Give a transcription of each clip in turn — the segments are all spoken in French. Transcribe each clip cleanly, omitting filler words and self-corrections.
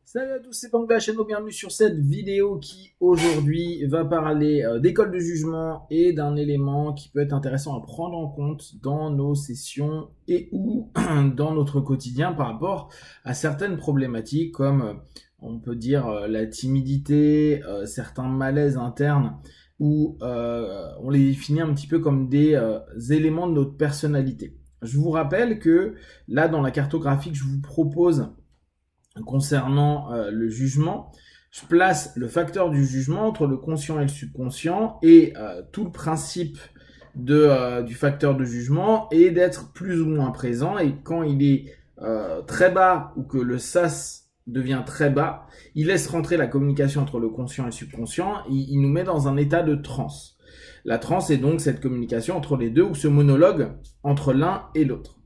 Salut à tous, c'est Pang de la chaîne, bienvenue sur cette vidéo qui aujourd'hui va parler d'école de jugement et d'un élément qui peut être intéressant à prendre en compte dans nos sessions et ou dans notre quotidien par rapport à certaines problématiques comme on peut dire la timidité, certains malaises internes où on les définit un petit peu comme des éléments de notre personnalité. Je vous rappelle que là dans la cartographie que je vous propose concernant le jugement, je place le facteur du jugement entre le conscient et le subconscient et tout le principe du facteur de jugement est d'être plus ou moins présent, et quand il est très bas ou que le sas devient très bas, il laisse rentrer la communication entre le conscient et le subconscient et il nous met dans un état de transe. La transe est donc cette communication entre les deux ou ce monologue entre l'un et l'autre.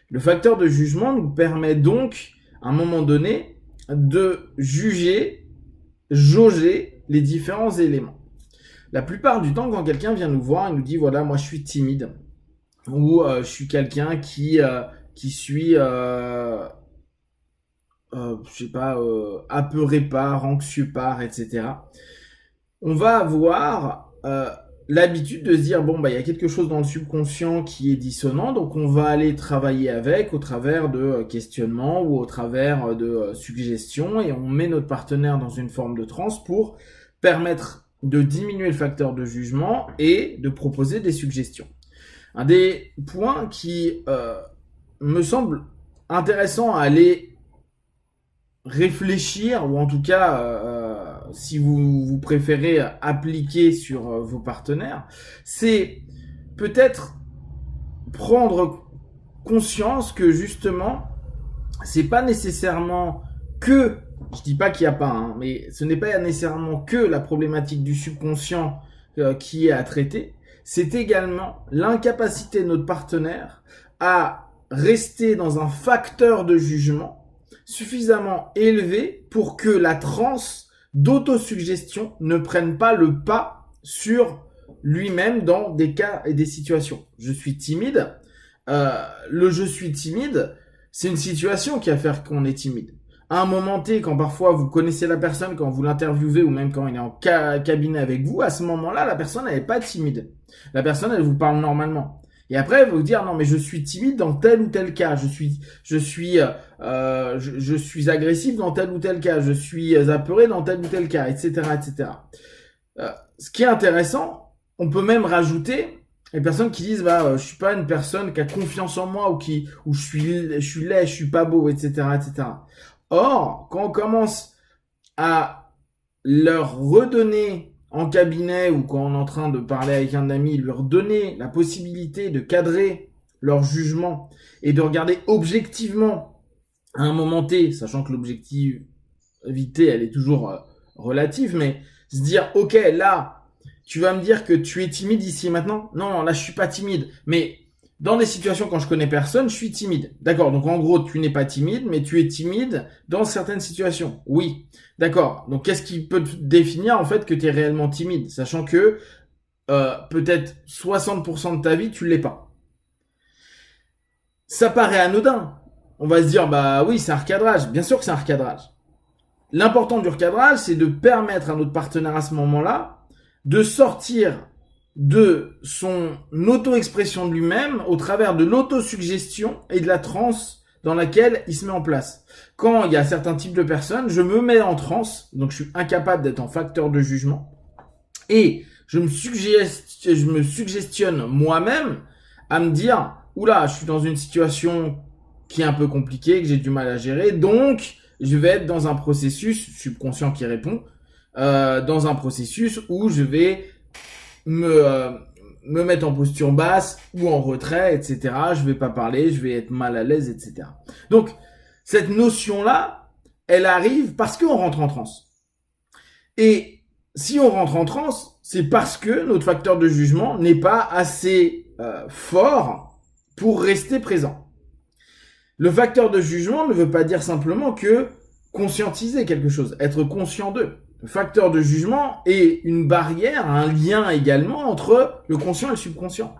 Le facteur de jugement nous permet donc à un moment donné, de juger, jauger les différents éléments. La plupart du temps, quand quelqu'un vient nous voir, il nous dit voilà, moi je suis timide, ou je suis quelqu'un qui suis, je sais pas, apeuré par, anxieux par, etc. On va avoir l'habitude de se dire bon bah il y a quelque chose dans le subconscient qui est dissonant, donc on va aller travailler avec au travers de questionnements ou au travers de suggestions, et on met notre partenaire dans une forme de transe pour permettre de diminuer le facteur de jugement et de proposer des suggestions. Un des points qui me semble intéressant à aller réfléchir, ou en tout cas si vous préférez appliquer sur vos partenaires, c'est peut-être prendre conscience que justement c'est pas nécessairement que, je dis pas qu'il y a pas, mais ce n'est pas nécessairement que la problématique du subconscient qui est à traiter, c'est également l'incapacité de notre partenaire à rester dans un facteur de jugement suffisamment élevé pour que la transe d'autosuggestion ne prenne pas le pas sur lui-même dans des cas et des situations. Je suis timide. Le je suis timide, c'est une situation qui va faire qu'on est timide. À un moment T, quand parfois vous connaissez la personne, quand vous l'interviewez ou même quand il est en cabinet avec vous, à ce moment-là, la personne elle n'est pas timide. La personne elle vous parle normalement. Et après, elle va vous dire non mais je suis timide dans tel ou tel cas, je suis agressif dans tel ou tel cas, je suis apeuré dans tel ou tel cas, etc., etc. Ce qui est intéressant, on peut même rajouter les personnes qui disent je suis pas une personne qui a confiance en moi ou je suis laid, je suis pas beau, etc., etc. Or, quand on commence à leur redonner en cabinet ou quand on est en train de parler avec un ami, lui redonner la possibilité de cadrer leur jugement et de regarder objectivement à un moment T, sachant que l'objectivité elle est toujours relative, mais se dire ok, là tu vas me dire que tu es timide ici et maintenant. Non, là je suis pas timide, mais dans des situations quand je connais personne, je suis timide. D'accord, donc en gros, tu n'es pas timide, mais tu es timide dans certaines situations. Oui, d'accord. Donc qu'est-ce qui peut te définir en fait que tu es réellement timide, sachant que peut-être 60% de ta vie, tu l'es pas. Ça paraît anodin. On va se dire bah oui, c'est un recadrage. Bien sûr que c'est un recadrage. L'important du recadrage, c'est de permettre à notre partenaire à ce moment-là de sortir de son auto-expression de lui-même au travers de l'autosuggestion et de la transe dans laquelle il se met en place. Quand il y a certains types de personnes, je me mets en transe, donc je suis incapable d'être en facteur de jugement, et je me suggestionne moi-même à me dire oula, je suis dans une situation qui est un peu compliquée, que j'ai du mal à gérer, donc je vais être dans un processus subconscient qui répond, dans un processus où je vais me mettre en posture basse ou en retrait, etc. Je vais pas parler, je vais être mal à l'aise, etc. Donc, cette notion-là, elle arrive parce qu'on rentre en transe. Et si on rentre en transe, c'est parce que notre facteur de jugement n'est pas assez fort pour rester présent. Le facteur de jugement ne veut pas dire simplement que conscientiser quelque chose, être conscient d'eux. Le facteur de jugement est une barrière, un lien également entre le conscient et le subconscient.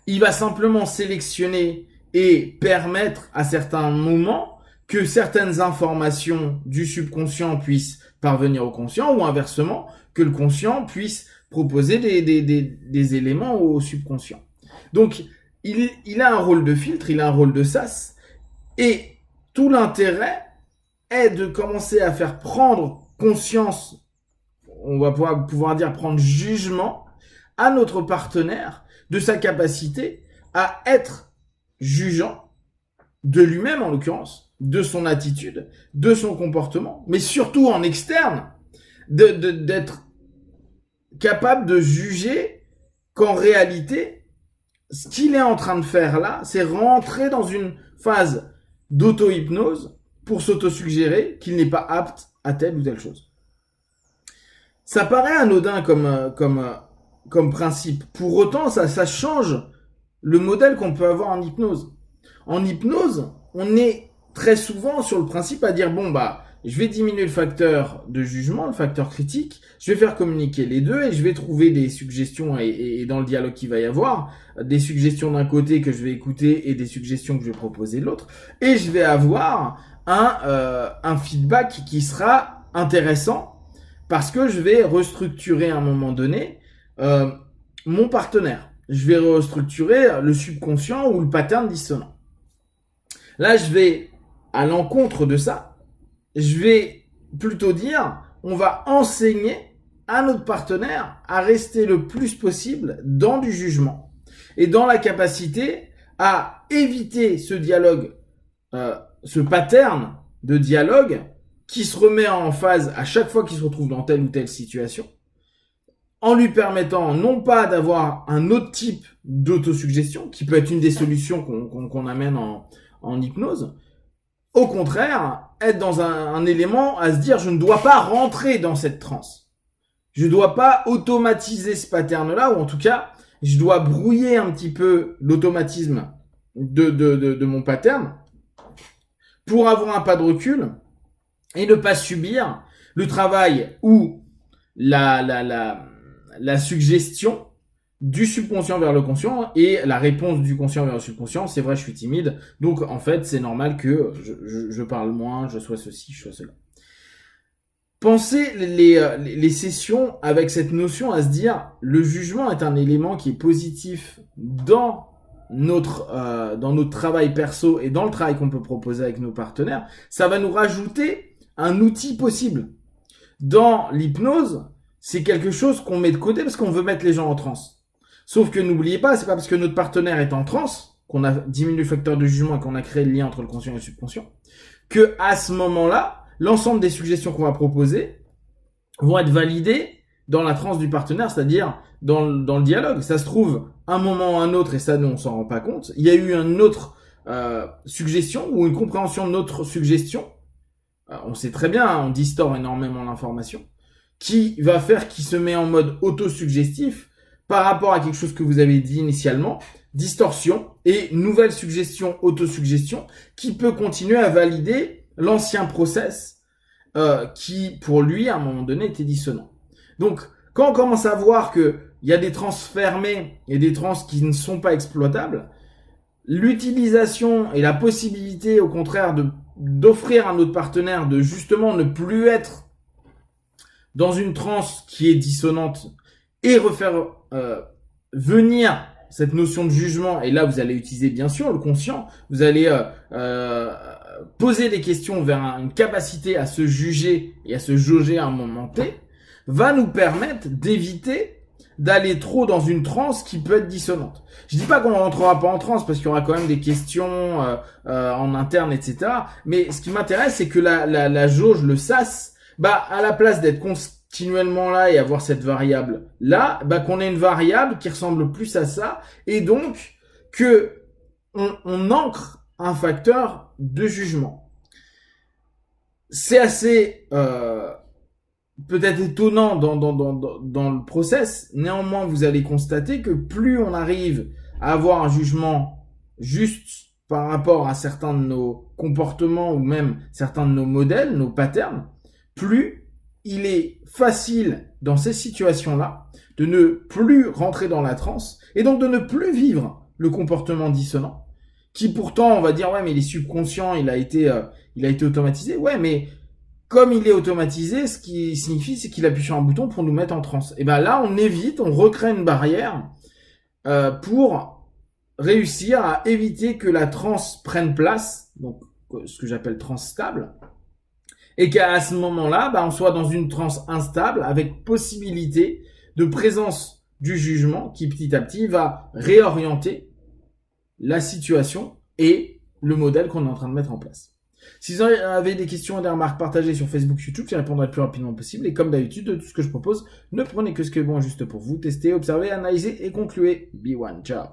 Il va simplement sélectionner et permettre à certains moments que certaines informations du subconscient puissent parvenir au conscient, ou inversement, que le conscient puisse proposer des éléments au subconscient. Donc, il a un rôle de filtre, il a un rôle de sas, et tout l'intérêt est de commencer à faire prendre conscience, on va pouvoir dire prendre jugement à notre partenaire de sa capacité à être jugeant de lui-même en l'occurrence, de son attitude, de son comportement, mais surtout en externe, d'être capable de juger qu'en réalité, ce qu'il est en train de faire là, c'est rentrer dans une phase d'auto-hypnose pour s'auto-suggérer qu'il n'est pas apte à telle ou telle chose. Ça paraît anodin comme principe. Pour autant, ça change le modèle qu'on peut avoir en hypnose. En hypnose, on est très souvent sur le principe à dire, bon, bah, je vais diminuer le facteur de jugement, le facteur critique, je vais faire communiquer les deux et je vais trouver des suggestions et dans le dialogue qu'il va y avoir, des suggestions d'un côté que je vais écouter et des suggestions que je vais proposer de l'autre, et je vais avoir un feedback qui sera intéressant parce que je vais restructurer à un moment donné mon partenaire. Je vais restructurer le subconscient ou le pattern dissonant. Là, je vais à l'encontre de ça. Je vais plutôt dire, on va enseigner à notre partenaire à rester le plus possible dans du jugement et dans la capacité à éviter ce dialogue, ce pattern de dialogue qui se remet en phase à chaque fois qu'il se retrouve dans telle ou telle situation, en lui permettant non pas d'avoir un autre type d'autosuggestion, qui peut être une des solutions qu'on amène en hypnose. Au contraire, être dans un élément à se dire, je ne dois pas rentrer dans cette transe. Je ne dois pas automatiser ce pattern-là, ou en tout cas, je dois brouiller un petit peu l'automatisme de mon pattern pour avoir un pas de recul et ne pas subir le travail ou la suggestion du subconscient vers le conscient et la réponse du conscient vers le subconscient. C'est vrai, je suis timide, donc en fait c'est normal que je parle moins, je sois ceci, je sois cela. Pensez les sessions avec cette notion à se dire, le jugement est un élément qui est positif dans notre travail perso et dans le travail qu'on peut proposer avec nos partenaires. Ça va nous rajouter un outil possible. Dans l'hypnose, c'est quelque chose qu'on met de côté parce qu'on veut mettre les gens en transe. Sauf que n'oubliez pas, c'est pas parce que notre partenaire est en transe, qu'on a diminué le facteur de jugement et qu'on a créé le lien entre le conscient et le subconscient, que à ce moment-là, l'ensemble des suggestions qu'on va proposer vont être validées dans la transe du partenaire, c'est-à-dire dans le dialogue. Ça se trouve, un moment ou un autre, et ça nous on s'en rend pas compte, il y a eu une autre suggestion ou une compréhension de notre suggestion. On sait très bien, on distord énormément l'information, qui va faire qu'il se met en mode auto-suggestif par rapport à quelque chose que vous avez dit initialement, distorsion et nouvelle suggestion, autosuggestion, qui peut continuer à valider l'ancien process qui, pour lui, à un moment donné, était dissonant. Donc, quand on commence à voir qu'il y a des trans fermés et des trans qui ne sont pas exploitables, l'utilisation et la possibilité, au contraire, d'offrir à notre partenaire de justement ne plus être dans une transe qui est dissonante et refaire venir cette notion de jugement, et là vous allez utiliser bien sûr le conscient, vous allez poser des questions vers une capacité à se juger et à se jauger à un moment T, va nous permettre d'éviter d'aller trop dans une transe qui peut être dissonante. Je dis pas qu'on ne rentrera pas en transe parce qu'il y aura quand même des questions en interne, etc. Mais ce qui m'intéresse, c'est que la jauge, le sas, à la place d'être continuellement là et avoir cette variable là, qu'on ait une variable qui ressemble plus à ça, et donc que on ancre un facteur de jugement. C'est assez peut-être étonnant dans le process. Néanmoins, vous allez constater que plus on arrive à avoir un jugement juste par rapport à certains de nos comportements ou même certains de nos modèles, nos patterns, plus il est facile dans ces situations-là de ne plus rentrer dans la transe et donc de ne plus vivre le comportement dissonant qui pourtant, on va dire, ouais, mais il est subconscient, il a été automatisé. Ouais, mais comme il est automatisé, ce qui signifie, c'est qu'il appuie sur un bouton pour nous mettre en transe. Et ben là, on évite, on recrée une barrière pour réussir à éviter que la transe prenne place, donc ce que j'appelle transe stable, et qu'à ce moment-là, on soit dans une transe instable avec possibilité de présence du jugement qui petit à petit va réorienter la situation et le modèle qu'on est en train de mettre en place. Si vous avez des questions et des remarques partagées sur Facebook, YouTube, j'y répondrai le plus rapidement possible. Et comme d'habitude, de tout ce que je propose, ne prenez que ce qui est bon juste pour vous. Testez, observez, analysez et concluez. Be one, ciao.